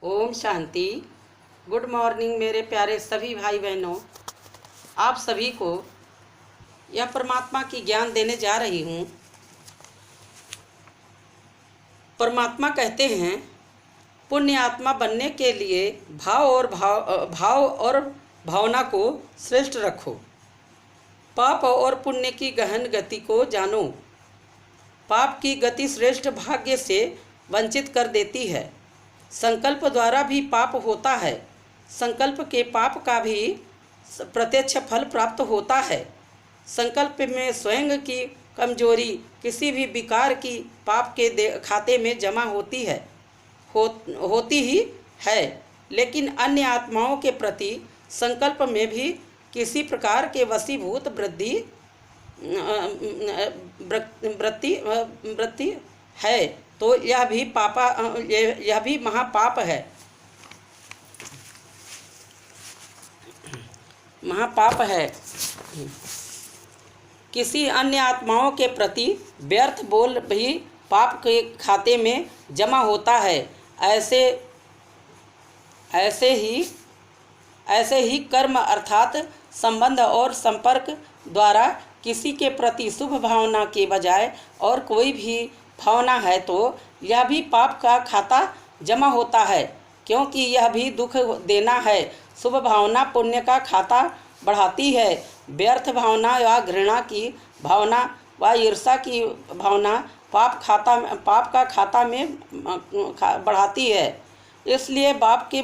Om Shanti. Good morning मेरे प्यारे सभी भाई बहनों। आप सभी को यह परमात्मा की ज्ञान देने जा रही हूँ। परमात्मा कहते हैं पुण्य आत्मा बनने के लिए भाव और भावना को श्रेष्ठ रखो। पाप और पुण्य की गहन गति को जानो। पाप की गति श्रेष्ठ भाग्य से वंचित कर देती है। संकल्प द्वारा भी पाप होता है। संकल्प के पाप का भी प्रत्यक्ष फल प्राप्त होता है। संकल्प में स्वयं की कमजोरी किसी भी विकार की पाप के खाते में जमा होती ही है, लेकिन अन्य आत्माओं के प्रति संकल्प में भी किसी प्रकार के वशीभूत वृत्ति है, तो यह भी महापाप है। किसी अन्य आत्माओं के प्रति व्यर्थ बोल भी पाप के खाते में जमा होता है। ऐसे ही कर्म अर्थात संबंध और संपर्क द्वारा किसी के प्रति शुभ भावना के बजाय और कोई भी भावना है तो यह भी पाप का खाता जमा होता है, क्योंकि यह भी दुख देना है। शुभ भावना पुण्य का खाता बढ़ाती है। व्यर्थ भावना या घृणा की भावना व ईर्ष्या की भावना पाप का खाता में बढ़ाती है। इसलिए बाप के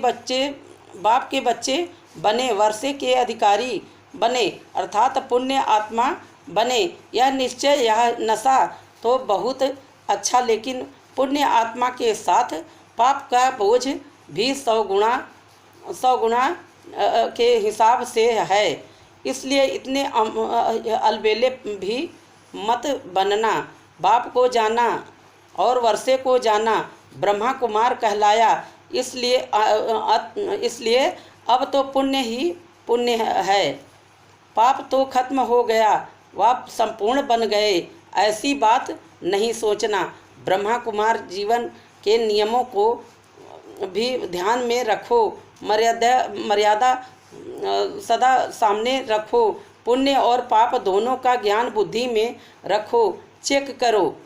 बच्चे बने, वर्षे के अधिकारी बने अर्थात पुण्य आत्मा बने। यह निश्चय, यह नशा तो बहुत अच्छा, लेकिन पुण्य आत्मा के साथ पाप का बोझ भी 100 गुना के हिसाब से है। इसलिए इतने अलबेले भी मत बनना। बाप को जाना और वर्षे को जाना ब्रह्मा कुमार कहलाया। इसलिए अब तो पुण्य ही पुण्य है। पाप तो खत्म हो गया, वह संपूर्ण बन गए, ऐसी बात नहीं सोचना। ब्रह्मा कुमार जीवन के नियमों को भी ध्यान में रखो। मर्यादा सदा सामने रखो। पुण्य और पाप दोनों का ज्ञान बुद्धि में रखो। चेक करो।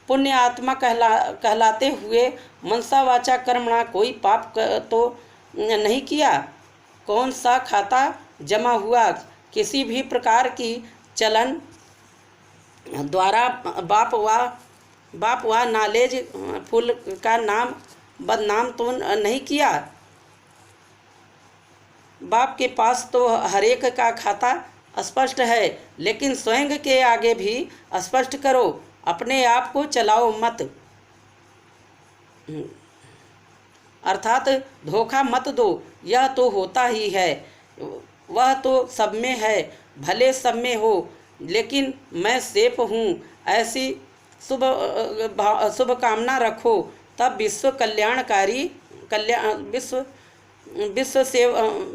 पुण्य आत्मा कहलाते हुए मनसा वाचा कर्मणा कोई पाप तो नहीं किया। कौन सा खाता जमा हुआ? किसी भी प्रकार की चलन द्वारा बाप व नॉलेज फुल का नाम बदनाम तो नहीं किया। बाप के पास तो हरेक का खाता स्पष्ट है, लेकिन स्वयं के आगे भी स्पष्ट करो। अपने आप को चलाओ मत, अर्थात धोखा मत दो। यह तो होता ही है, वह तो सब में है, भले सब में हो, लेकिन मैं सेफ हूँ, ऐसी शुभ कामना रखो। तब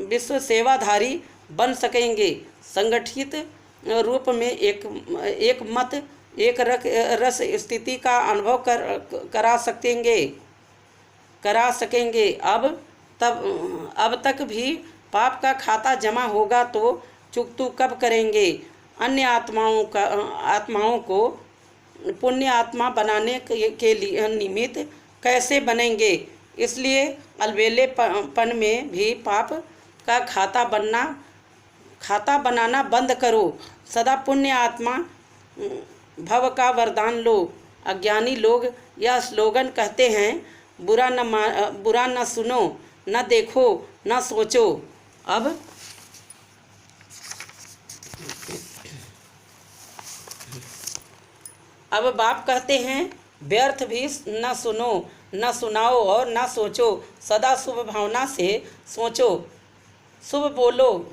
विश्व सेवाधारी बन सकेंगे। संगठित रूप में एक मत एक रस स्थिति का अनुभव करा सकेंगे। अब तक भी पाप का खाता जमा होगा तो चुकतू कब करेंगे? अन्य आत्माओं को पुण्य आत्मा बनाने के लिए निमित्त कैसे बनेंगे? इसलिए अलबेलेपन में भी पाप का खाता बनाना बंद करो। सदा पुण्य आत्मा भव का वरदान लो। अज्ञानी लोग यह स्लोगन कहते हैं, बुरा न सुनो, न देखो, न सोचो। अब बाप कहते हैं, व्यर्थ भी न सुनो, न सुनाओ और न सोचो। सदा शुभ भावना से सोचो। शुभ बोलो।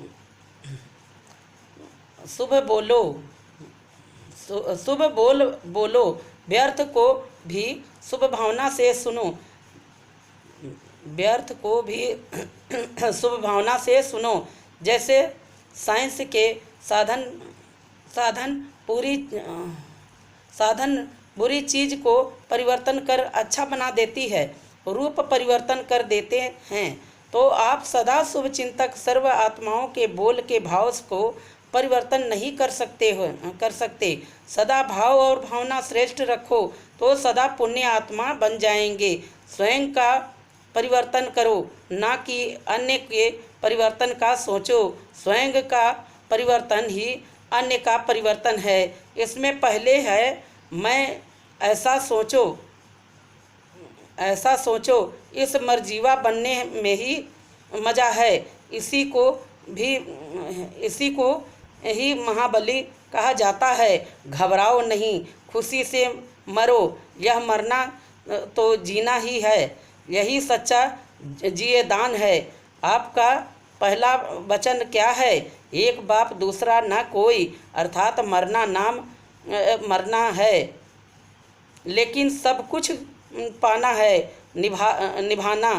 व्यर्थ को भी शुभ भावना से सुनो। जैसे साइंस के साधन बुरी चीज को परिवर्तन कर अच्छा बना देती है, रूप परिवर्तन कर देते हैं, तो आप सदा शुभ चिंतक सर्व आत्माओं के बोल के भाव को परिवर्तन नहीं कर सकते। सदा भाव और भावना श्रेष्ठ रखो तो सदा पुण्य आत्मा बन जाएंगे। स्वयं का परिवर्तन करो, ना कि अन्य के परिवर्तन का सोचो। स्वयं का परिवर्तन ही अन्य का परिवर्तन है। इसमें पहले है मैं ऐसा सोचो। इस मर्जीवा बनने में ही मज़ा है। इसी को ही महाबली कहा जाता है। घबराओ नहीं, खुशी से मरो। यह मरना तो जीना ही है, यही सच्चा जिए दान है। आपका पहला वचन क्या है? एक बाप दूसरा न कोई, अर्थात मरना है, लेकिन सब कुछ पाना है। निभाना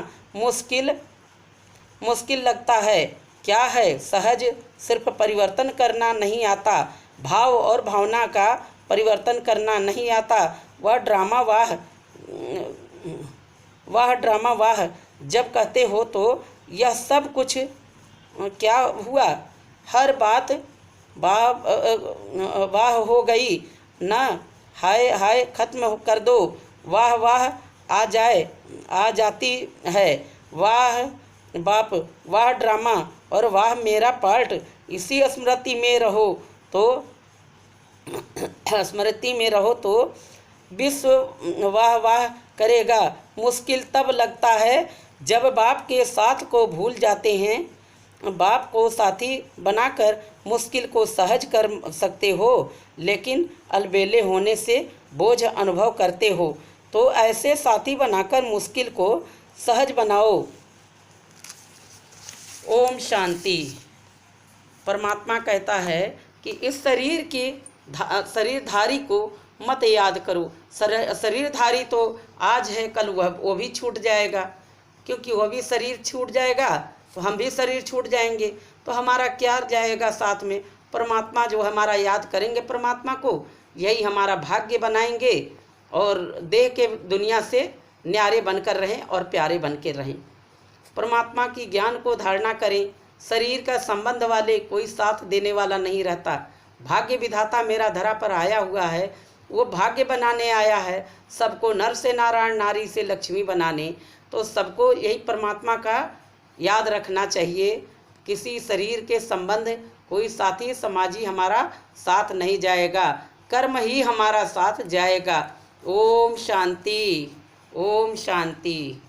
मुश्किल लगता है। क्या है? सहज, सिर्फ परिवर्तन करना नहीं आता। भाव और भावना का परिवर्तन करना नहीं आता। वह ड्रामा वाह जब कहते हो तो यह सब कुछ क्या हुआ? हर बात वाह हो गई ना? हाय हाय खत्म कर दो। वाह वाह आ जाती है। वाह बाप, वाह ड्रामा और वाह मेरा पार्ट। इसी स्मृति में रहो तो विश्व वाह वाह करेगा। मुश्किल तब लगता है जब बाप के साथ को भूल जाते हैं। बाप को साथी बनाकर मुश्किल को सहज कर सकते हो, लेकिन अलबेले होने से बोझ अनुभव करते हो। तो ऐसे साथी बनाकर मुश्किल को सहज बनाओ। ओम शांति। परमात्मा कहता है कि इस शरीरधारी को मत याद करो। शरीरधारी तो आज है, कल वो भी छूट जाएगा, क्योंकि वह भी शरीर छूट जाएगा तो हम भी शरीर छूट जाएंगे। तो हमारा क्या जाएगा साथ में? परमात्मा जो हमारा याद करेंगे, परमात्मा को यही हमारा भाग्य बनाएंगे और देह के दुनिया से न्यारे बनकर रहें और प्यारे बन के रहें। परमात्मा की ज्ञान को धारणा करें। शरीर का संबंध वाले कोई साथ देने वाला नहीं रहता। भाग्य विधाता मेरा धरा पर आया हुआ है, वो भाग्य बनाने आया है, सबको नर से नारायण, नारी से लक्ष्मी बनाने। तो सबको यही परमात्मा का याद रखना चाहिए। किसी शरीर के संबंध, कोई साथी समाजी हमारा साथ नहीं जाएगा, कर्म ही हमारा साथ जाएगा। ओम शांति, ओम शांति।